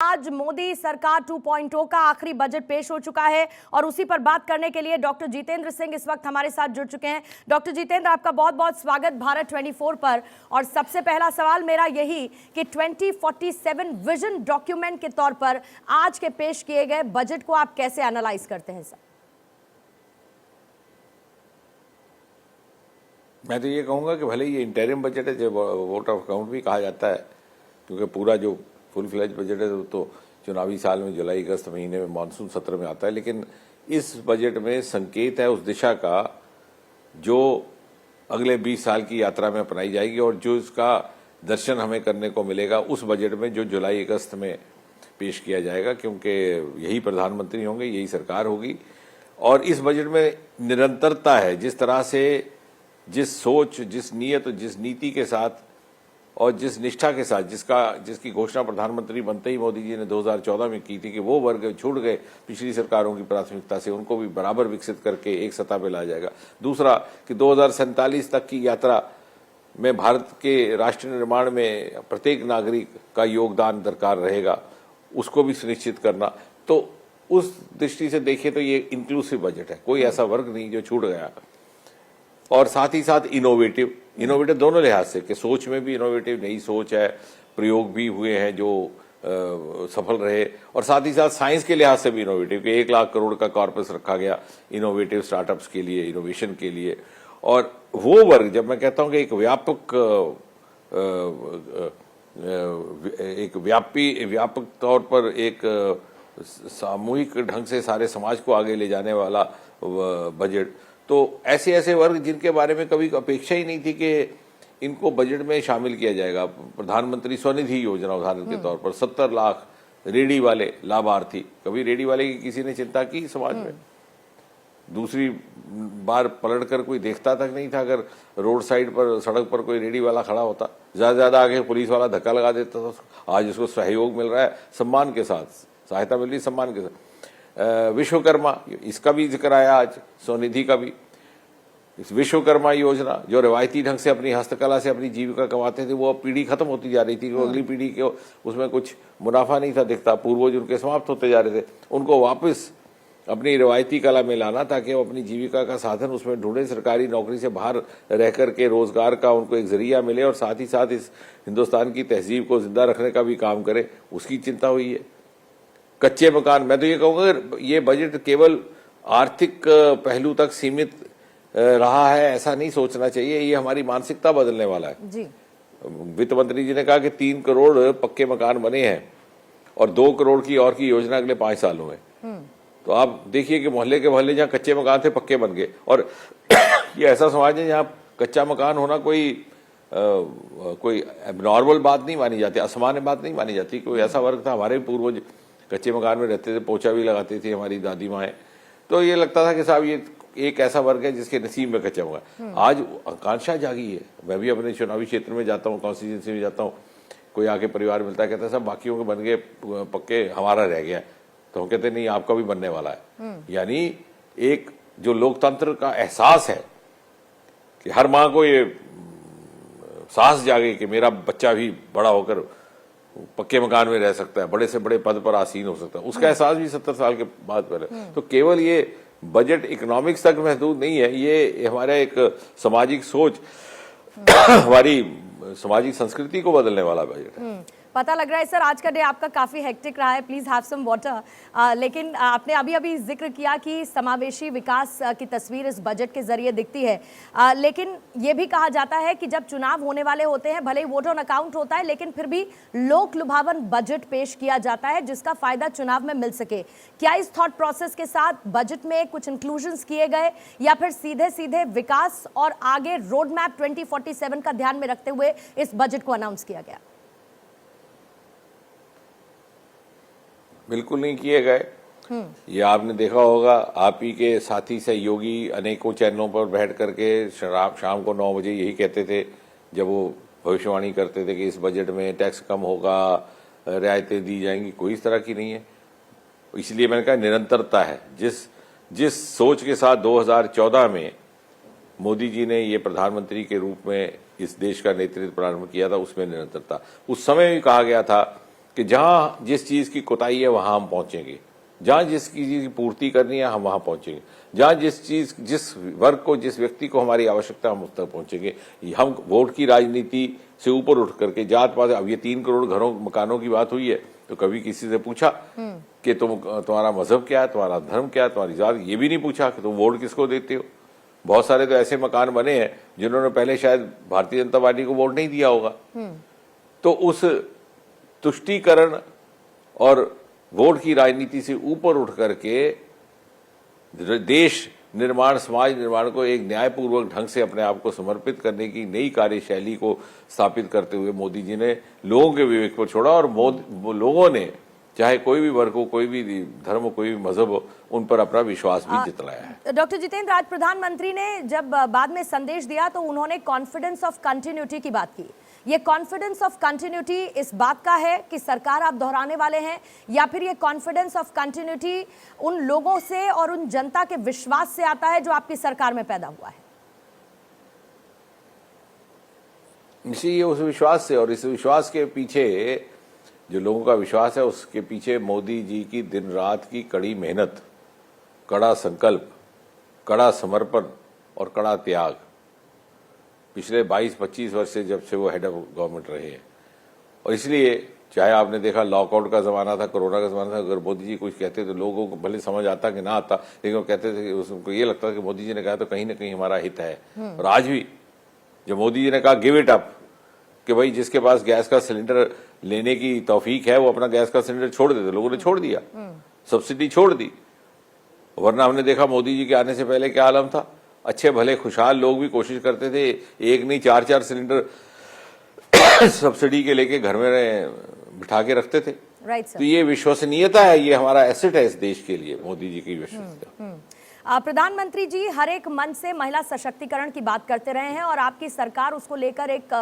आज मोदी सरकार 2.0 का आखिरी बजट पेश हो चुका है और उसी पर बात करने के लिए डॉक्टर जितेंद्र सिंह इस वक्त हमारे साथ जुड़ चुके हैं। डॉक्टर जितेंद्र, आपका बहुत बहुत स्वागत भारत 24 पर। और सबसे पहला सवाल मेरा यही कि 2047 विजन डॉक्यूमेंट के तौर पर आज के पेश किए गए बजट को आप कैसे एनालाइज करते हैं सर? मैं तो ये कहूँगा कि भले ये इंटरिम बजट है, जो वोट ऑफ अकाउंट भी कहा जाता है, क्योंकि पूरा जो फुल फ्लेज बजट है तो चुनावी साल में जुलाई अगस्त महीने में मानसून सत्र में आता है। लेकिन इस बजट में संकेत है उस दिशा का जो अगले 20 साल की यात्रा में अपनाई जाएगी और जो इसका दर्शन हमें करने को मिलेगा उस बजट में जो जुलाई अगस्त में पेश किया जाएगा, क्योंकि यही प्रधानमंत्री होंगे, यही सरकार होगी। और इस बजट में निरंतरता है, जिस तरह से जिस सोच, जिस नीयत, जिस नीति के साथ और जिस निष्ठा के साथ जिसकी घोषणा प्रधानमंत्री बनते ही मोदी जी ने 2014 में की थी कि वो वर्ग छूट गए पिछली सरकारों की प्राथमिकता से, उनको भी बराबर विकसित करके एक सतह पे लाया जाएगा। दूसरा कि 2047 तक की यात्रा में भारत के राष्ट्र निर्माण में प्रत्येक नागरिक का योगदान दरकार रहेगा, उसको भी सुनिश्चित करना। तो उस दृष्टि से देखें तो ये इंक्लूसिव बजट है, कोई ऐसा वर्ग नहीं जो छूट गया। और साथ ही साथ इनोवेटिव दोनों लिहाज से कि सोच में भी इनोवेटिव, नई सोच है, प्रयोग भी हुए हैं जो सफल रहे, और साथ ही साथ साइंस के लिहाज से भी इनोवेटिव कि 1 लाख करोड़ का कॉर्पस रखा गया इनोवेटिव स्टार्टअप्स के लिए, इनोवेशन के लिए। और वो वर्ग, जब मैं कहता हूं कि एक व्यापक तौर पर एक सामूहिक ढंग से सारे समाज को आगे ले जाने वाला बजट, तो ऐसे ऐसे वर्ग जिनके बारे में कभी अपेक्षा ही नहीं थी कि इनको बजट में शामिल किया जाएगा। प्रधानमंत्री स्वनिधि योजना उदाहरण के तौर पर 70 लाख रेडी वाले लाभार्थी, कभी रेडी वाले की किसी ने चिंता की समाज में? दूसरी बार पलट कर कोई देखता तक नहीं था अगर रोड साइड पर, सड़क पर कोई रेडी वाला खड़ा होता। ज्यादा आगे पुलिस वाला धक्का लगा देता था। आज उसको सहयोग मिल रहा है, सम्मान के साथ सहायता मिल रही, सम्मान के साथ। विश्वकर्मा, इसका भी जिक्र आया आज, स्वनिधि का भी। इस विश्वकर्मा योजना जो रिवायती ढंग से अपनी हस्तकला से अपनी जीविका कमाते थे, वो अब पीढ़ी खत्म होती जा रही थी। वो अगली पीढ़ी के उसमें कुछ मुनाफा नहीं था दिखता, पूर्वज उनके समाप्त होते जा रहे थे। उनको वापस अपनी रिवायती कला में लाना ताकि वो अपनी जीविका का साधन उसमें ढूंढे, सरकारी नौकरी से बाहर रह करके रोजगार का उनको एक जरिया मिले और साथ ही साथ इस हिंदुस्तान की तहजीब को जिंदा रखने का भी काम करे, उसकी चिंता हुई है। कच्चे मकान, मैं तो ये कहूँगा ये बजट केवल आर्थिक पहलू तक सीमित रहा है ऐसा नहीं सोचना चाहिए, ये हमारी मानसिकता बदलने वाला है जी। वित्त मंत्री जी ने कहा कि 3 करोड़ पक्के मकान बने हैं और 2 करोड़ की योजना अगले 5 सालों में। तो आप देखिए कि मोहल्ले के मोहल्ले जहाँ कच्चे मकान थे पक्के बन गए। और ये ऐसा समाज है जहाँ कच्चा मकान होना कोई एबनॉर्मल बात नहीं मानी जाती, असामान्य बात नहीं मानी जाती। कोई ऐसा वर्ग था, हमारे पूर्वज कच्चे मकान में रहते थे, पोछा भी लगाती थी हमारी दादी माएँ, तो ये लगता था कि साहब ये एक ऐसा वर्ग है जिसके नसीब में कच्चा मकान। आज आकांक्षा जागी है। मैं भी अपने चुनावी क्षेत्र में जाता हूँ, कॉन्स्टिट्यूंसी में जाता हूँ, कोई आके परिवार मिलता है, कहता है साहब बाकियों के बन गए पक्के, हमारा रह गया। तो हम कहते नहीं, आपका भी बनने वाला है। यानी एक जो लोकतंत्र का एहसास है कि हर माँ को ये साहस जागे कि मेरा बच्चा भी बड़ा होकर पक्के मकान में रह सकता है, बड़े से बड़े पद पर आसीन हो सकता है, उसका एहसास भी 70 साल के बाद पहले। तो केवल ये बजट इकोनॉमिक्स तक महदूद नहीं है, ये हमारा एक सामाजिक सोच, हमारी सामाजिक संस्कृति को बदलने वाला बजट है। पता लग रहा है सर आज का डे आपका काफी हेक्टिक रहा है, प्लीज हैव सम वाटर। लेकिन आपने अभी जिक्र किया कि समावेशी विकास की तस्वीर इस बजट के जरिए दिखती है। लेकिन ये भी कहा जाता है कि जब चुनाव होने वाले होते हैं, भले ही वोट ऑन अकाउंट होता है, लेकिन फिर भी लोक लुभावन बजट पेश किया जाता है जिसका फायदा चुनाव में मिल सके। क्या इस थॉट प्रोसेस के साथ बजट में कुछ इंक्लूजन्स किए गए या फिर सीधे सीधे विकास और आगे रोड मैप 2047 का ध्यान में रखते हुए इस बजट को अनाउंस किया गया? बिल्कुल नहीं किए गए। ये आपने देखा होगा, आप ही के साथी सहयोगी अनेकों चैनलों पर बैठ करके शाम को 9 बजे यही कहते थे जब वो भविष्यवाणी करते थे कि इस बजट में टैक्स कम होगा, रियायतें दी जाएंगी। कोई इस तरह की नहीं है। इसलिए मैंने कहा निरंतरता है। जिस सोच के साथ 2014 में मोदी जी ने ये प्रधानमंत्री के रूप में इस देश का नेतृत्व प्रारंभ किया था, उसमें निरंतरता। उस समय भी कहा गया था कि जहां जिस चीज की कोताही है वहां हम पहुंचेंगे, जहां जिस चीज की पूर्ति करनी है हम वहां पहुंचेंगे, जहां जिस वर्ग को, जिस व्यक्ति को हमारी आवश्यकता हम उस तक पहुंचेंगे। हम वोट की राजनीति से ऊपर उठ करके जात पात, अब ये 3 करोड़ घरों मकानों की बात हुई है, तो कभी किसी से पूछा कि तुम्हारा मजहब क्या है, तुम्हारा धर्म क्या है, तुम्हारी जात, ये भी नहीं पूछा कि तुम वोट किसको देते हो। बहुत सारे तो ऐसे मकान बने हैं जिन्होंने पहले शायद भारतीय जनता पार्टी को वोट नहीं दिया होगा। तो उस तुष्टीकरण और वोट की राजनीति से ऊपर उठ करके देश निर्माण, समाज निर्माण को एक न्यायपूर्वक ढंग से अपने आप को समर्पित करने की नई कार्यशैली को स्थापित करते हुए मोदी जी ने लोगों के विवेक पर छोड़ा, और लोगों ने चाहे कोई भी वर्ग हो, कोई भी धर्म हो, कोई भी मजहब हो, उन पर अपना विश्वास भी जितलाया है। डॉक्टर जितेंद्र, आज प्रधानमंत्री ने जब बाद में संदेश दिया तो उन्होंने कॉन्फिडेंस ऑफ कंटिन्यूटी की बात की। ये कॉन्फिडेंस ऑफ कंटिन्यूटी इस बात का है कि सरकार आप दोहराने वाले हैं, या फिर ये कॉन्फिडेंस ऑफ कंटिन्यूटी उन लोगों से और उन जनता के विश्वास से आता है जो आपकी सरकार में पैदा हुआ है? इसी उस विश्वास से, और इस विश्वास के पीछे, जो लोगों का विश्वास है, उसके पीछे मोदी जी की दिन रात की कड़ी मेहनत, कड़ा संकल्प, कड़ा समर्पण और कड़ा त्याग पिछले 22-25 वर्ष से, जब से वो हेड ऑफ गवर्नमेंट रहे हैं। और इसलिए चाहे आपने देखा लॉकआउट का जमाना था, कोरोना का जमाना था, अगर मोदी जी कुछ कहते तो लोगों को भले समझ आता कि ना आता, लेकिन वो कहते थे कि उसको ये लगता था कि मोदी जी ने कहा तो कहीं ना कहीं हमारा हित है। और आज भी जब मोदी जी ने कहा गिव इट अप, कि भाई जिसके पास गैस का सिलेंडर लेने की तौफीक है वो अपना गैस का सिलेंडर छोड़ देते, लोगों ने छोड़ दिया, सब्सिडी छोड़ दी। वरना हमने देखा मोदी जी के आने से पहले क्या आलम था, अच्छे भले खुशहाल लोग भी कोशिश करते थे, एक नहीं 4-4 सिलेंडर सब्सिडी के लेके घर में बिठा के रखते थे। Right sir. तो ये विश्वसनीयता है, ये हमारा एसेट है इस देश के लिए, मोदी जी की विश्वसनीयता। प्रधानमंत्री जी हर एक मन से महिला सशक्तिकरण की बात करते रहे हैं और आपकी सरकार उसको लेकर एक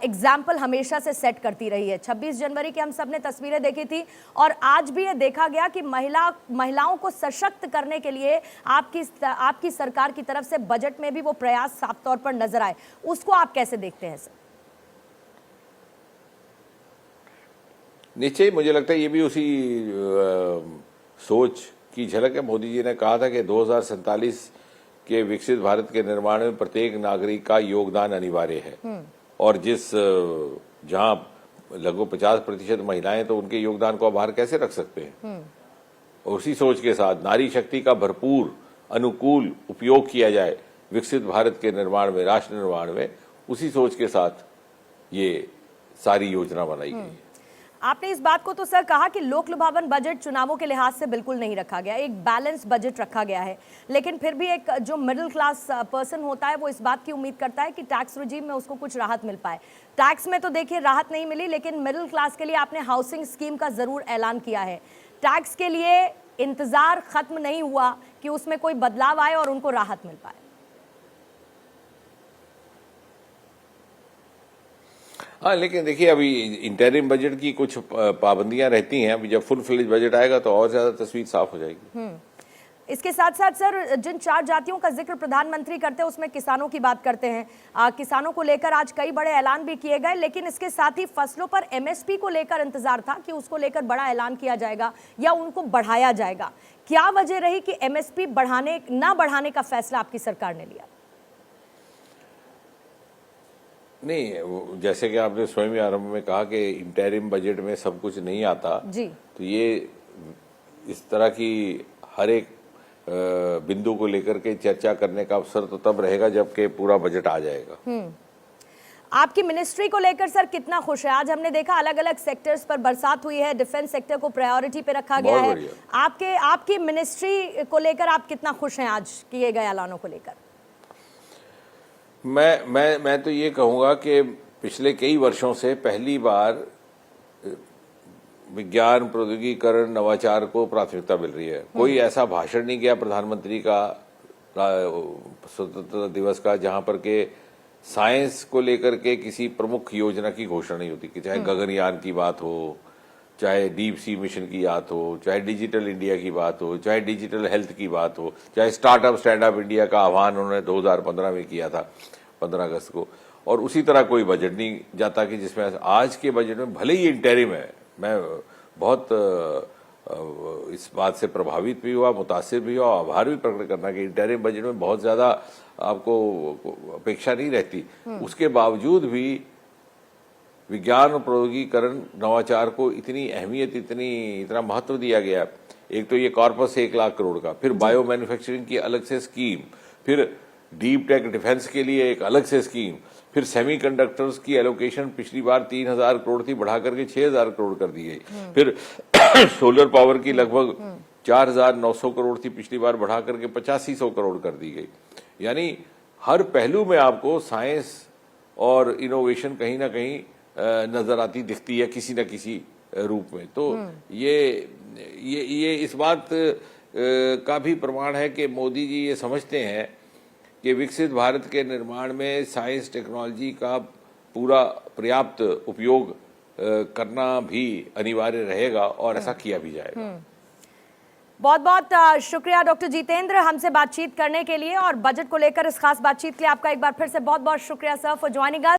एग्जाम्पल हमेशा से सेट करती रही है। 26 जनवरी की हम सब ने तस्वीरें देखी थी और आज भी ये देखा गया कि महिलाओं को सशक्त करने के लिए आपकी सरकार की तरफ से बजट में भी वो प्रयास साफ तौर पर नजर आए। उसको आप कैसे देखते हैं सर? निश्चय मुझे लगता है ये भी उसी सोच की झलक है। मोदी जी ने कहा था कि 2047 के विकसित भारत के निर्माण में प्रत्येक नागरिक का योगदान अनिवार्य है, और जहां लगभग 50% महिलाएं, तो उनके योगदान को आप बाहर कैसे रख सकते हैं। और उसी सोच के साथ नारी शक्ति का भरपूर अनुकूल उपयोग किया जाए विकसित भारत के निर्माण में, राष्ट्र निर्माण में, उसी सोच के साथ ये सारी योजना बनाई गई है। आपने इस बात को तो सर कहा कि लोक लुभावन बजट चुनावों के लिहाज से बिल्कुल नहीं रखा गया, एक बैलेंस बजट रखा गया है, लेकिन फिर भी एक जो मिडिल क्लास पर्सन होता है वो इस बात की उम्मीद करता है कि टैक्स रिजीम में उसको कुछ राहत मिल पाए। टैक्स में तो देखिए राहत नहीं मिली, लेकिन मिडिल क्लास के लिए आपने हाउसिंग स्कीम का जरूर ऐलान किया है। टैक्स के लिए इंतजार खत्म नहीं हुआ कि उसमें कोई बदलाव आए और उनको राहत मिल पाए। हाँ, लेकिन देखिए अभी इंटरिम बजट की कुछ पाबंदियां रहती हैं। अभी जब फुल फ्लेज बजट आएगा तो और ज्यादा तस्वीर साफ हो जाएगी। इसके साथ साथ सर जिन 4 जातियों का जिक्र प्रधानमंत्री करते हैं उसमें किसानों की बात करते हैं। किसानों को लेकर आज कई बड़े ऐलान भी किए गए, लेकिन इसके साथ ही फसलों पर एमएसपी को लेकर इंतजार था कि उसको लेकर बड़ा ऐलान किया जाएगा या उनको बढ़ाया जाएगा। क्या वजह रही कि एमएसपी ना बढ़ाने का फैसला आपकी सरकार ने लिया? नहीं, जैसे कि आपने स्वयं ही आरंभ में कहा कि इंटरिम बजट में सब कुछ नहीं आता जी, तो ये इस तरह की हर एक बिंदु को लेकर के चर्चा करने का अवसर तो तब रहेगा जबकि पूरा बजट आ जाएगा। आपकी मिनिस्ट्री को लेकर सर कितना खुश है? आज हमने देखा अलग अलग सेक्टर्स पर बरसात हुई है, डिफेंस सेक्टर को प्रायोरिटी पे रखा गया है। आपकी मिनिस्ट्री को लेकर आप कितना खुश हैं आज किए गए ऐलानों को लेकर? मैं तो ये कहूंगा कि पिछले कई वर्षों से पहली बार विज्ञान, प्रौद्योगिकीकरण, नवाचार को प्राथमिकता मिल रही है। कोई ऐसा भाषण नहीं किया प्रधानमंत्री का स्वतंत्रता दिवस का जहां पर के साइंस को लेकर के किसी प्रमुख योजना की घोषणा नहीं होती, कि चाहे गगनयान की बात हो, चाहे डीप सी मिशन की बात हो, चाहे डिजिटल इंडिया की बात हो, चाहे डिजिटल हेल्थ की बात हो, चाहे स्टार्टअप स्टैंड अप इंडिया का आह्वान उन्होंने 2015 में किया था 15 अगस्त को। और उसी तरह कोई बजट नहीं जाता कि जिसमें आज के बजट में भले ही इंटरिम है, मैं बहुत इस बात से प्रभावित भी हुआ, मुतासिर भी हुआ, आभार भी प्रकट करना कि इंटरिम बजट में बहुत ज़्यादा आपको अपेक्षा नहीं रहती, उसके बावजूद भी विज्ञान और प्रौद्योगिकीकरण नवाचार को इतनी अहमियत, इतना महत्व दिया गया। एक तो ये कॉर्पस 1 लाख करोड़ का, फिर बायो मैन्युफैक्चरिंग की अलग से स्कीम, फिर डीप टेक डिफेंस के लिए एक अलग से स्कीम, फिर सेमीकंडक्टर्स की एलोकेशन पिछली बार 3000 करोड़ थी, बढ़ा करके 6000 करोड़ कर दी गई। फिर सोलर पावर की लगभग 4900 करोड़ थी पिछली बार, बढ़ा करके 8500 करोड़ कर दी गई। यानी हर पहलू में आपको साइंस और इनोवेशन कहीं ना कहीं नजर आती दिखती है किसी न किसी रूप में। तो ये इस बात का भी प्रमाण है कि मोदी जी ये समझते हैं कि विकसित भारत के निर्माण में साइंस टेक्नोलॉजी का पूरा पर्याप्त उपयोग करना भी अनिवार्य रहेगा और ऐसा किया भी जाएगा। बहुत बहुत शुक्रिया डॉक्टर जितेंद्र हमसे बातचीत करने के लिए, और बजट को लेकर इस खास बातचीत के लिए आपका एक बार फिर से बहुत बहुत शुक्रिया सर फॉर ज्वाइनिंग अस।